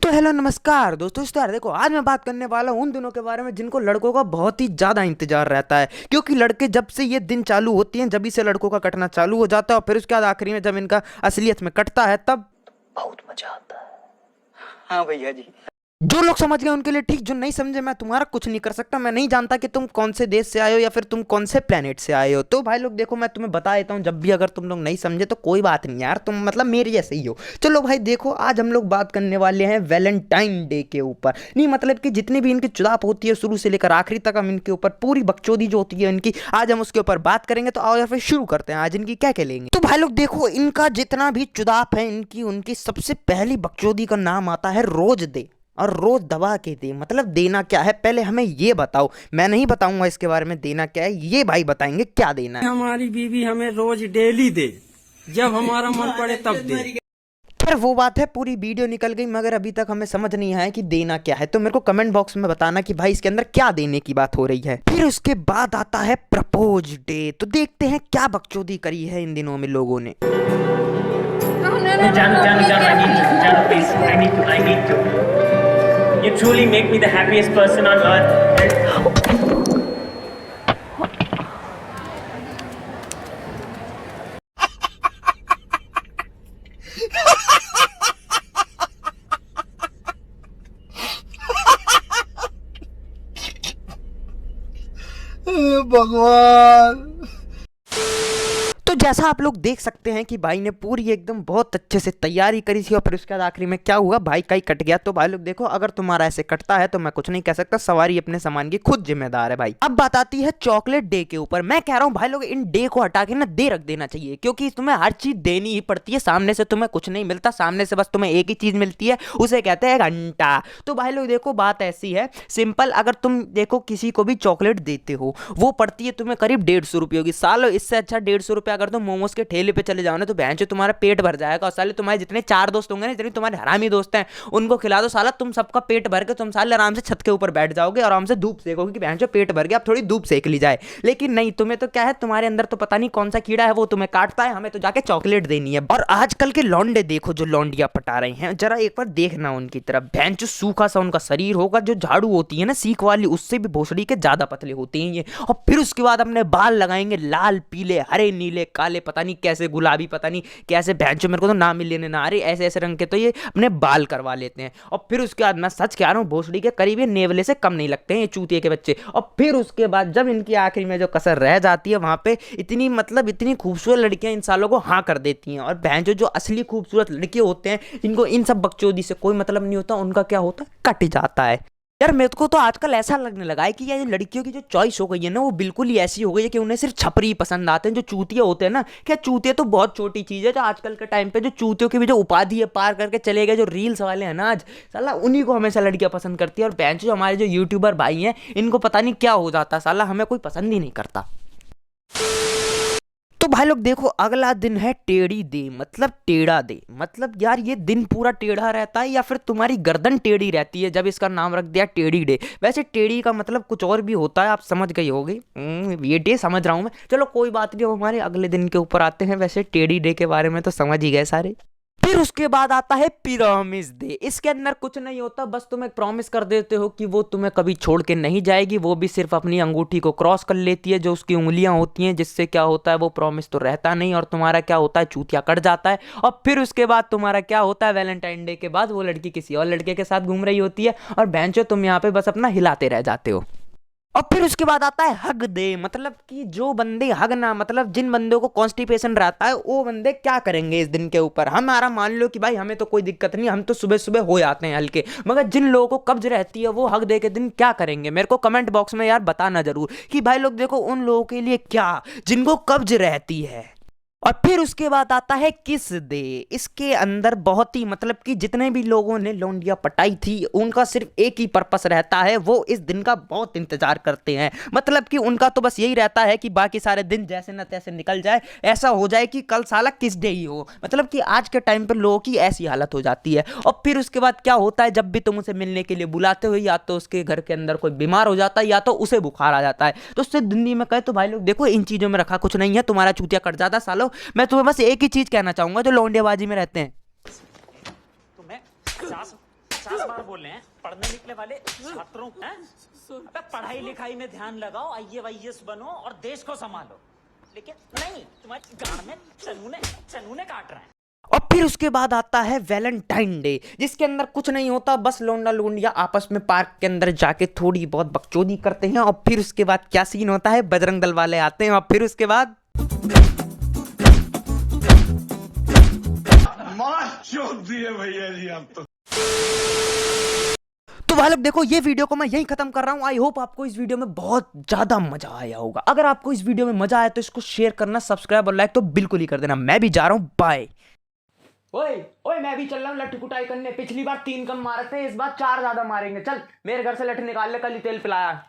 तो हेलो नमस्कार दोस्तों यार देखो आज मैं बात करने वाला हूँ उन दिनों के बारे में जिनको लड़कों का बहुत ही ज़्यादा इंतजार रहता है। क्योंकि लड़के जब से ये दिन चालू होती हैं जब से लड़कों का कटना चालू हो जाता है और फिर उसके बाद आखिरी में जब इनका असलियत में कटता है तब बहुत मजा आता है। हाँ भैया जी। जो लोग समझ गए उनके लिए ठीक, जो नहीं समझे मैं तुम्हारा कुछ नहीं कर सकता। मैं नहीं जानता कि तुम कौन से देश से आए हो या फिर तुम कौन से प्लेनेट से आए हो। तो भाई लोग देखो मैं तुम्हें बता देता हूँ, जब भी अगर तुम लोग नहीं समझे तो कोई बात नहीं यार, तुम मतलब मेरे जैसे ही हो। चलो भाई देखो आज हम लोग बात करने वाले हैं वैलेंटाइन डे के ऊपर। नहीं मतलब कि जितनी भी इनकी चुदाप होती है शुरू से लेकर आखिरी तक हम इनके ऊपर पूरी बकचोदी जो होती है इनकी आज हम उसके ऊपर बात करेंगे। तो आओ यार फिर शुरू करते हैं आज इनकी क्या क्या लेंगे। तो भाई लोग देखो इनका जितना भी चुदाप है इनकी उनकी सबसे पहली बकचोदी का नाम आता है रोज दे। और रोज दबा के दे मतलब देना क्या है पहले हमें ये बताओ। मैं नहीं बताऊंगा इसके बारे में देना क्या है, ये भाई बताएंगे क्या देना है। हमारी बीवी हमें रोज डेली दे, जब हमारा मन पड़े तब दे। फिर वो बात है पूरी वीडियो निकल गई मगर अभी तक हमें समझ नहीं आया कि देना क्या है। तो मेरे को कमेंट बॉक्स में बताना कि भाई इसके अंदर क्या देने की बात हो रही है। फिर उसके बाद आता है प्रपोज डे। तो देखते हैं क्या बकचोदी करी है इन दिनों में लोगों ने। You truly make me the happiest person on earth. भगवान। तो जैसा आप लोग देख सकते हैं कि भाई ने पूरी एकदम बहुत अच्छे से तैयारी करी थी और फिर उसके बाद आखिरी में क्या हुआ, भाई का ही कट गया। तो भाई लोग देखो अगर तुम्हारा ऐसे कटता है तो मैं कुछ नहीं कह सकता, सवारी अपने सामान की खुद जिम्मेदार है भाई। अब बात आती है चॉकलेट डे के ऊपर। मैं कह रहा हूँ भाई लोग इन डे को हटा के ना दे रख देना चाहिए, क्योंकि तुम्हें हर चीज देनी ही पड़ती है। सामने से तुम्हें कुछ नहीं मिलता, सामने से बस तुम्हें एक ही चीज मिलती है, उसे कहते हैं घंटा। तो भाई लोग देखो बात ऐसी है सिंपल, अगर तुम देखो किसी को भी चॉकलेट देते हो वो पड़ती है तुम्हें करीब 150 रुपये की। सालो इससे अच्छा 150 रुपये अगर तुम मोमोज के ठेले पे चले जाओ ना तो बहन तुम्हारा पेट भर जाएगा। और साले तुम्हारे जितने 4 दोस्त होंगे ना, जितने तुम्हारे हरामी दोस्त हैं उनको खिला दो, साला तुम सबका पेट भर के तुम साले आराम से छत के ऊपर बैठ जाओगे और आराम से धूप सेकोगे कि बहन पेट भर गया अब थोड़ी धूप सेक ली जाए। लेकिन नहीं, तुम्हें तो क्या है, तुम्हारे अंदर तो पता नहीं कौन सा कीड़ा है वो तुम्हें काटता है, हमें तो जाके चॉकलेट देनी है। और आजकल के लौंडे देखो जो लौंडिया पटा रहे हैं, जरा एक बार देखना उनकी तरफ। बहन सूखा सा उनका शरीर होगा, जो झाड़ू होती है ना सीख वाली उससे भी भोसड़ी के ज्यादा पतले होते हैं ये। और फिर उसके बाद अपने बाल लगाएंगे लाल पीले हरे नीले काले, पता नहीं कैसे गुलाबी, पता नहीं कैसे भैंचो, मेरे को तो नाम ही लेने ना आ रही, ऐसे ऐसे रंग के तो ये अपने बाल करवा लेते हैं। और फिर उसके बाद मैं सच कह रहा हूँ भोसड़ी के करीब ये नेवले से कम नहीं लगते हैं ये चूतिए के बच्चे। और फिर उसके बाद जब इनकी आखिरी में जो कसर रह जाती है वहां पे इतनी मतलब इतनी खूबसूरत लड़कियां इन सालों को हाँ कर देती हैं। और भैंचो जो असली खूबसूरत लड़के होते हैं इनको इन सब बकचोदी से कोई मतलब नहीं होता, उनका क्या होता है कट जाता है। यार मेरे को तो आजकल ऐसा लगने लगा है कि ये लड़कियों की जो चॉइस हो गई है ना वो बिल्कुल ही ऐसी हो गई है कि उन्हें सिर्फ छपरी पसंद आते हैं। जो चूतिया होते हैं ना, क्या चूतिया तो बहुत छोटी चीज है, जो आजकल के टाइम पे जो चूतियों की भी जो उपाधि है पार करके चले गए जो रील्स वाले हैं ना आज, साला उन्हीं को हमेशा लड़कियां पसंद करती है। और बेंच जो हमारे जो यूट्यूबर भाई हैं इनको पता नहीं क्या हो जाता, साला हमें कोई पसंद ही नहीं करता। तो भाई लोग देखो अगला दिन है टेढ़ी दे मतलब टेढ़ा दे। मतलब यार ये दिन पूरा टेढ़ा रहता है या फिर तुम्हारी गर्दन टेढ़ी रहती है जब इसका नाम रख दिया टेढ़ी डे। वैसे टेढ़ी का मतलब कुछ और भी होता है, आप समझ गए होगे। ये डे समझ रहा हूँ मैं, चलो कोई बात नहीं। हमारे अगले दिन के ऊपर आते हैं। वैसे टेढ़ी डे के बारे में तो समझ ही गए सारे। फिर उसके बाद आता है प्रॉमिस डे। इसके अंदर कुछ नहीं होता, बस तुम एक प्रॉमिस कर देते हो कि वो तुम्हें कभी छोड़ के नहीं जाएगी, वो भी सिर्फ अपनी अंगूठी को क्रॉस कर लेती है जो उसकी उंगलियां होती हैं, जिससे क्या होता है वो प्रॉमिस तो रहता नहीं और तुम्हारा क्या होता है चूतिया कट जाता है। और फिर उसके बाद तुम्हारा क्या होता है वैलेंटाइन डे के बाद वो लड़की किसी और लड़के के साथ घूम रही होती है और बेंचो तुम यहाँ पे बस अपना हिलाते रह जाते हो। और फिर उसके बाद आता है हग डे। मतलब कि जो बंदे हग ना, मतलब जिन बंदों को कॉन्स्टिपेशन रहता है वो बंदे क्या करेंगे इस दिन के ऊपर। हमारा मान लो कि भाई हमें तो कोई दिक्कत नहीं, हम तो सुबह सुबह हो जाते हैं हल्के, मगर जिन लोगों को कब्ज रहती है वो हग डे के दिन क्या करेंगे। मेरे को कमेंट बॉक्स में यार बताना जरूर कि भाई लोग देखो उन लोगों के लिए क्या जिनको कब्ज रहती है। और फिर उसके बाद आता है किस डे। इसके अंदर बहुत ही मतलब कि जितने भी लोगों ने लौंडिया पटाई थी उनका सिर्फ एक ही पर्पस रहता है, वो इस दिन का बहुत इंतजार करते हैं। मतलब कि उनका तो बस यही रहता है कि बाकी सारे दिन जैसे न तैसे निकल जाए, ऐसा हो जाए कि कल साला किस डे ही हो। मतलब कि आज के टाइम पर लोगों की ऐसी हालत हो जाती है। और फिर उसके बाद क्या होता है, जब भी तुम उसे मिलने के लिए बुलाते हो या तो उसके घर के अंदर कोई बीमार हो जाता है या तो उसे बुखार आ जाता है। तो उससे दिल्ली में कहे तो भाई लोग देखो इन चीजों में रखा कुछ नहीं है, तुम्हारा चूतिया कट जाता सालो। मैं तुम्हें बस एक ही चीज कहना चाहूंगा जो लौंडेबाजी में रहते हैं, 50 बार बोले हैं पढ़ने निकले वाले छात्रों को अबे पढ़ाई लिखाई में ध्यान लगाओ, आईएएस बनो और देश को संभालो। लेकिन नहीं, तुम्हारी गांड में चनूने काट रहे हैं। और फिर उसके बाद आता है वैलेंटाइन डे, जिसके अंदर कुछ नहीं होता, बस लौंडा लौंडिया आपस में पार्क के अंदर जाके थोड़ी बहुत बकचोदी करते हैं। और फिर उसके बाद क्या सीन होता है, बजरंग दल वाले आते हैं और फिर उसके बाद भैया जी आप तो भाई लोग देखो, ये वीडियो को मैं यही खत्म कर रहा हूं। आई होप आपको इस वीडियो में बहुत ज्यादा मजा आया होगा। अगर आपको इस वीडियो में मजा आया तो इसको शेयर करना, सब्सक्राइब और लाइक तो बिल्कुल ही कर देना। मैं भी जा रहा हूं, बाय। ओए ओए, मैं भी चल रहा हूँ लट्टू कुटाई करने। पिछली बार 3 कम मारे थे, इस बार 4 ज्यादा मारेंगे। चल मेरे घर से लट्टू निकाल ले, कल ही तेल पिलाया।